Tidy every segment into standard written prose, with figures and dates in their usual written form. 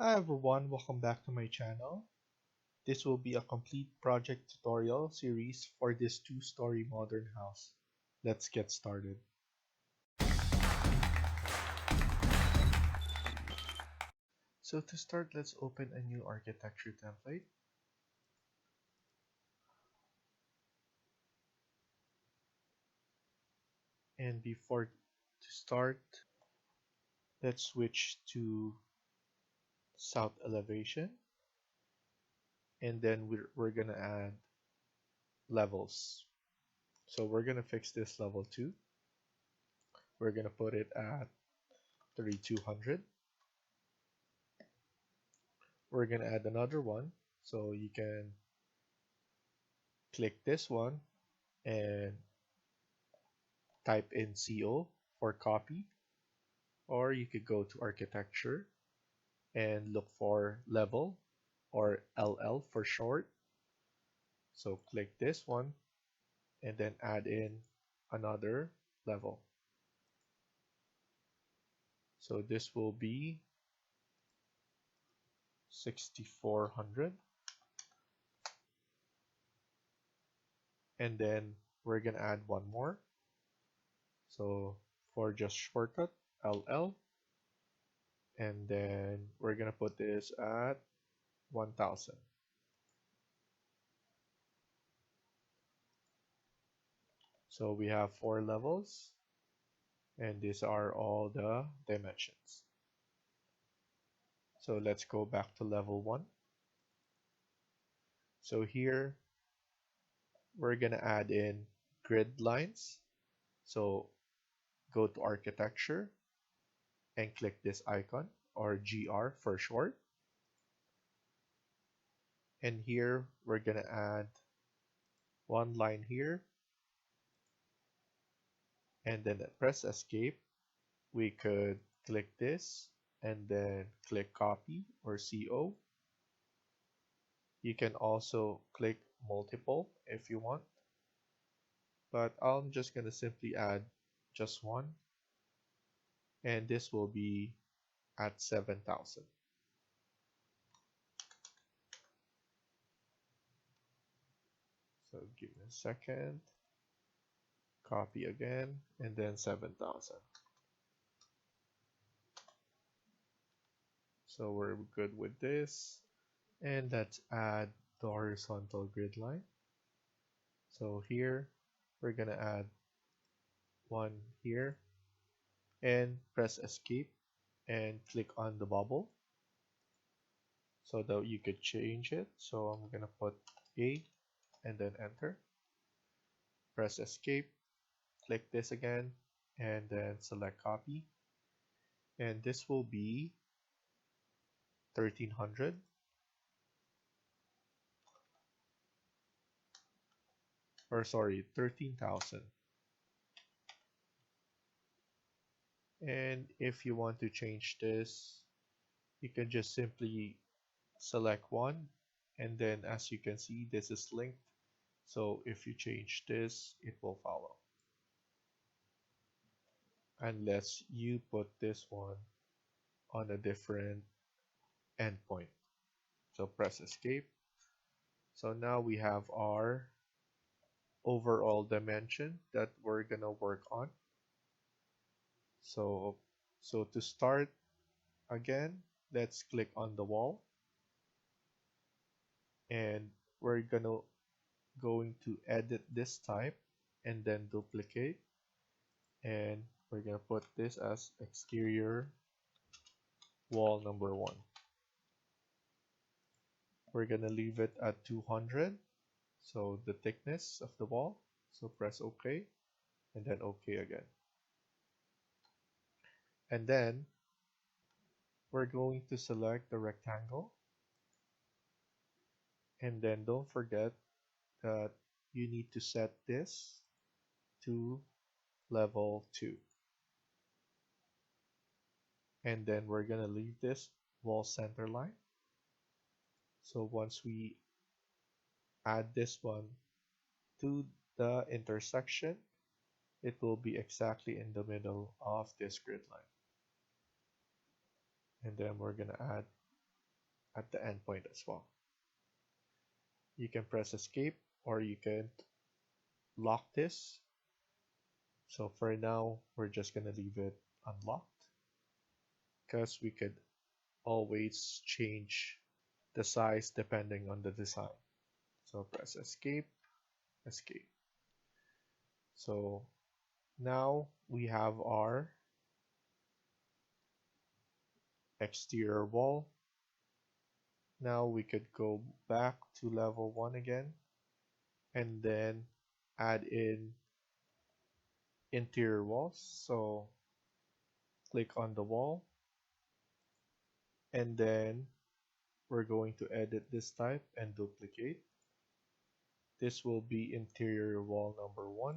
Hi everyone, welcome back to my channel. This will be a complete project tutorial series for this two-story modern house. Let's get started. So to start, let's open a new architecture template. And before to start, let's switch to south elevation. And then we're gonna add levels. So we're gonna fix this level 2. We're gonna put it at 3200. We're gonna add another one. So you can click this one and type in CO for copy, or you could go to architecture and look for level or LL for short. So click this one and then add in another level. So this will be 6400, and then we're gonna add one more. So for just shortcut, LL, and then we're gonna put this at 1000. So we have 4 levels, and these are all the dimensions. So let's go back to level 1. So here we're gonna add in grid lines. So go to architecture and click this icon, or GR for short. And here we're gonna add one line here, and then press escape. We could click this and then click copy or CO. You can also click multiple if you want, but I'm just gonna simply add just one, and this will be at 7000. So give me a second, copy again, and then 7000. So we're good with this, and let's add the horizontal grid line. So here we're gonna add one here, and press escape and click on the bubble so that you could change it. So I'm gonna put A and then enter. Press escape, click this again, and then select copy. And this will be 1300. Or sorry, 13,000. And if you want to change this, you can just simply select one, and then as you can see, this is linked. So if you change this, it will follow, unless you put this one on a different endpoint. So press escape. So now we have our overall dimension that we're gonna work on. So to start again, let's click on the wall, and we're going to edit this type and then duplicate, and we're gonna put this as exterior wall number 1. We're gonna leave it at 200, so the thickness of the wall. So press OK and then OK again. And then we're going to select the rectangle, and then don't forget that you need to set this to level 2. And then we're gonna leave this wall center line. So once we add this one to the intersection, it will be exactly in the middle of this grid line. And then we're gonna add at the endpoint as well. You can press escape or you can lock this. So for now, we're just going to leave it unlocked because we could always change the size depending on the design. So press escape, escape. So now we have our exterior wall. Now we could go back to level 1 again and then add in interior walls. So click on the wall and then we're going to edit this type and duplicate. This will be interior wall number 1.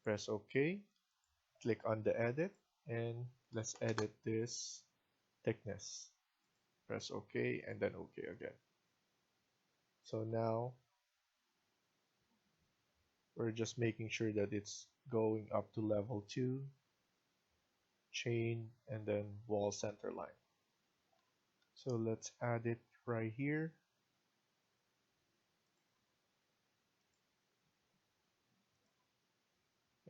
Press OK, click on the edit, and let's edit this thickness. Press OK and then OK again. So now we're just making sure that it's going up to level 2, chain, and then wall center line. So let's add it right here.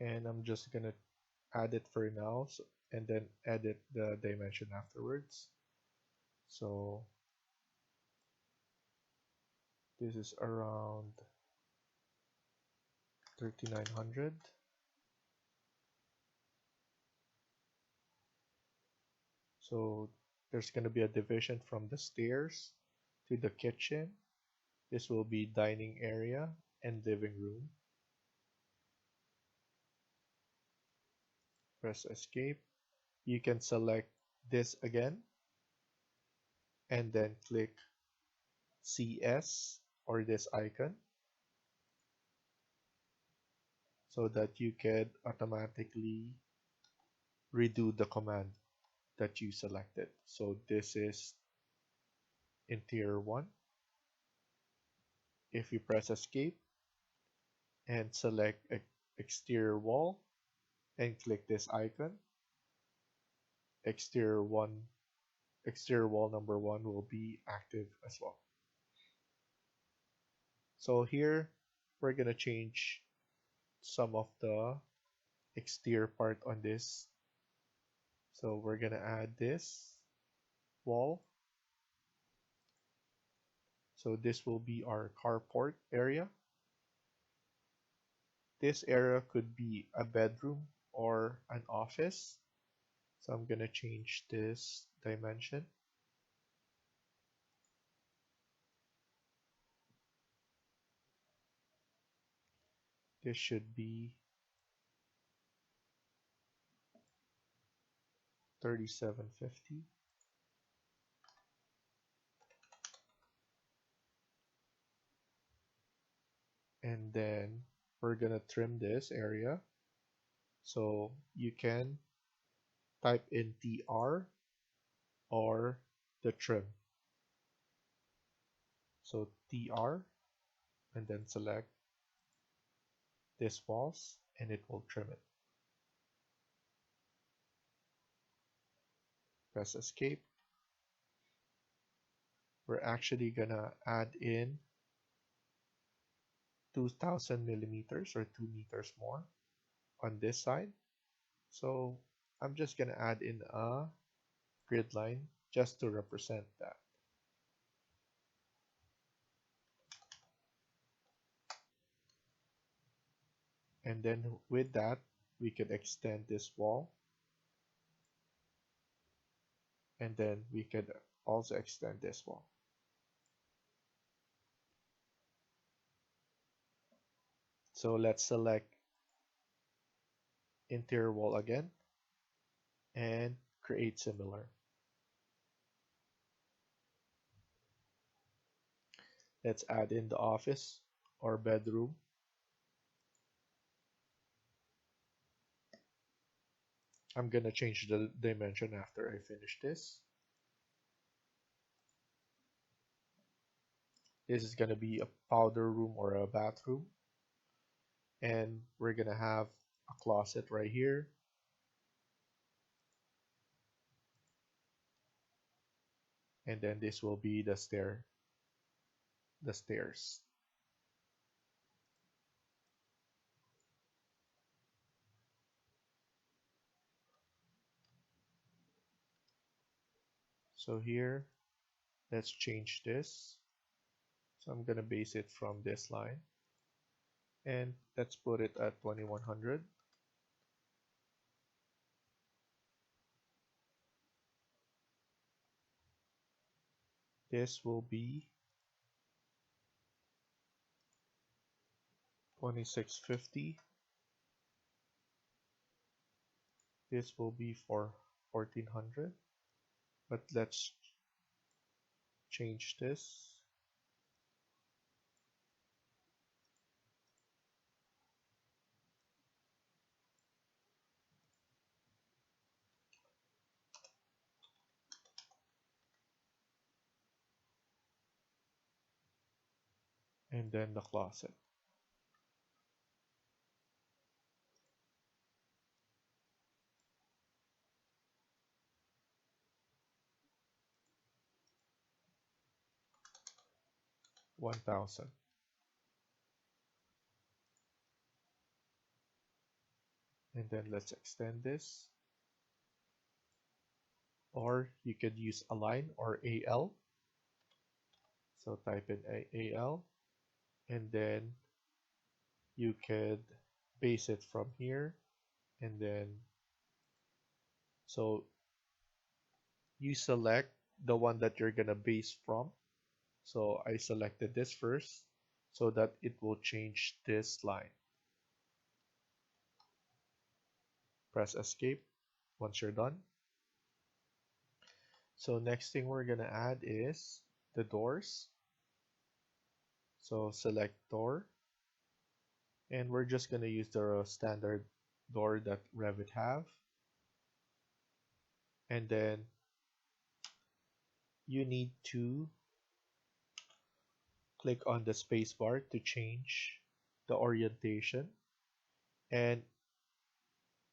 And I'm just gonna add it for now, and then edit the dimension afterwards. So this is around 3900. So there's going to be a division from the stairs to the kitchen. This will be dining area and living room. Press escape. You can select this again and then click CS or this icon so that you can automatically redo the command that you selected. So this is interior 1. If you press escape and select exterior wall and click this icon, exterior wall number 1 will be active as well. So here we're gonna change some of the exterior part on this. So we're gonna add this wall. So this will be our carport area. This area could be a bedroom or an office. So I'm gonna change this dimension. This should be 3750. And then we're gonna trim this area. So you can type in TR or the trim. So TR and then select this walls and it will trim it. Press escape. We're actually gonna add in 2000 millimeters or 2 meters more on this side. So I'm just gonna add in a grid line just to represent that. And then with that, we can extend this wall. And then we could also extend this wall. So let's select interior wall again and create similar. Let's add in the office or bedroom. I'm gonna change the dimension after I finish this. This is going to be a powder room or a bathroom. And we're going to have a closet right here. And then this will be the stairs. So here, let's change this. So I'm going to base it from this line. And let's put it at 2100. This will be 2650. This will be for 1400. But let's change this. And then the closet. $1,000. And then let's extend this. Or you could use align or AL. So type in AL. And then you could base it from here. And then, so you select the one that you're gonna base from. So I selected this first so that it will change this line. Press escape once you're done. So next thing we're gonna add is the doors. So select door, and we're just gonna use the standard door that Revit have. And then you need to click on the spacebar to change the orientation. And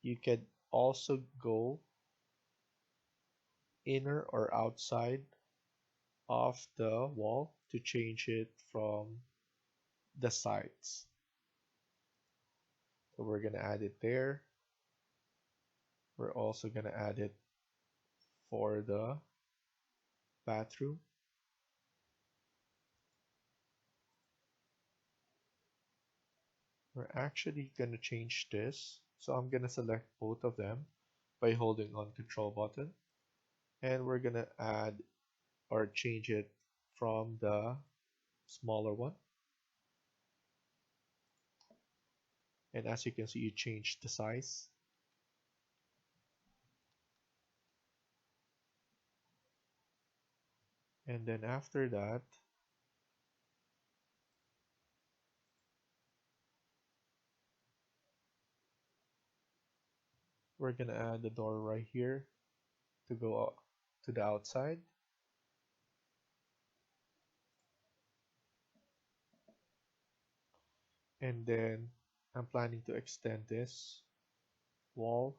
you can also go inner or outside of the wall to change it from the sides. So we're going to add it there. We're also going to add it for the bathroom. We're actually going to change this. So I'm going to select both of them by holding on Control button. And we're going to add or change it from the smaller one. And as you can see, you change the size. And then after that, we're gonna add the door right here to go to the outside. And then I'm planning to extend this wall.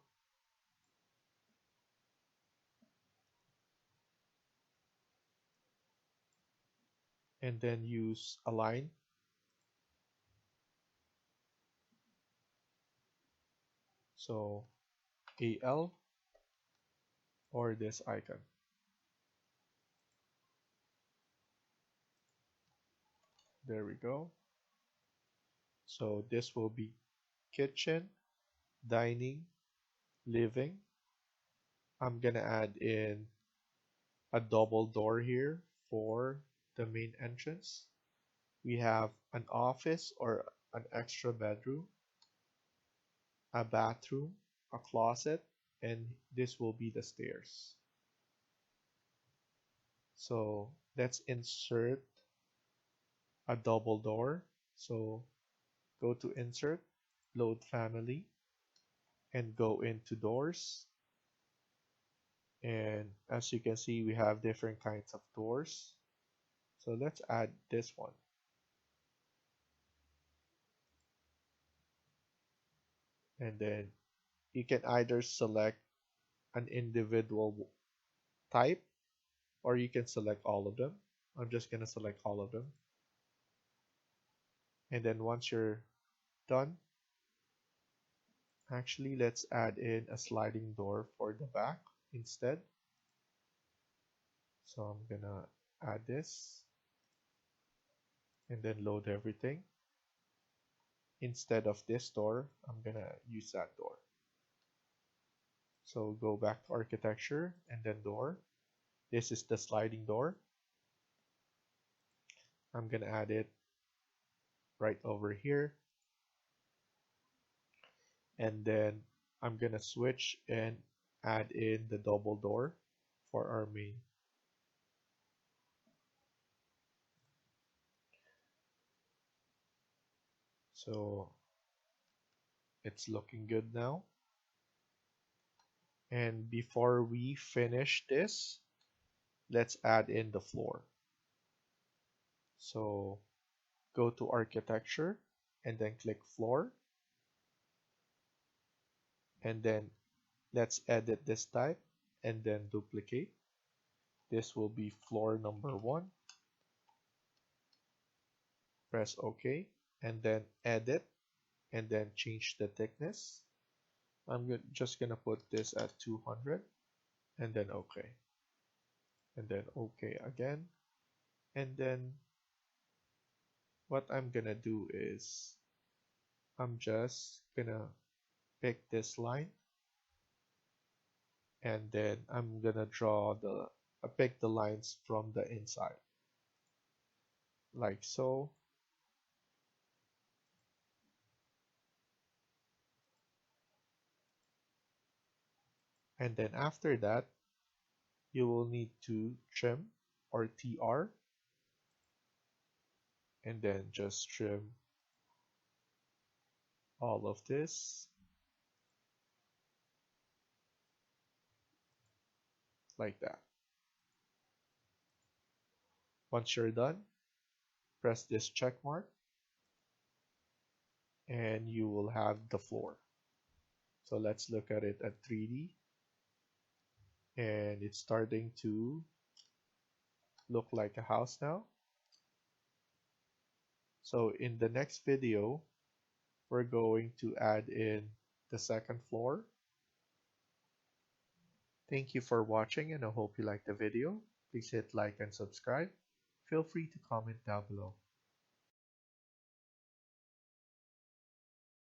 And then use align. So AL or this icon. There we go. So this will be kitchen, dining, living. I'm gonna add in a double door here for the main entrance. We have an office or an extra bedroom, a bathroom, a closet, and this will be the stairs. So let's insert a double door. So go to insert, load family, and go into doors. And as you can see, we have different kinds of doors. So let's add this one. And then you can either select an individual type or you can select all of them. I'm just going to select all of them. And then once you're done, actually let's add in a sliding door for the back instead. So I'm going to add this and then load everything. Instead of this door, I'm going to use that door. So go back to architecture and then door. This is the sliding door. I'm going to add it right over here. And then I'm going to switch and add in the double door for our main. So it's looking good now. And before we finish this, let's add in the floor. So go to architecture and then click floor. And then let's edit this type and then duplicate. This will be floor number 1. Press OK and then edit and then change the thickness. I'm just gonna put this at 200 and then OK. And then OK again. And then what I'm gonna do is I'm just gonna pick this line and then I'm gonna pick the lines from the inside like so. And then after that you will need to trim or TR and then just trim all of this like that. Once you're done, press this check mark and you will have the floor. So let's look at it at 3D and it's starting to look like a house now. So in the next video, we're going to add in the second floor. Thank you for watching and I hope you liked the video. Please hit like and subscribe. Feel free to comment down below.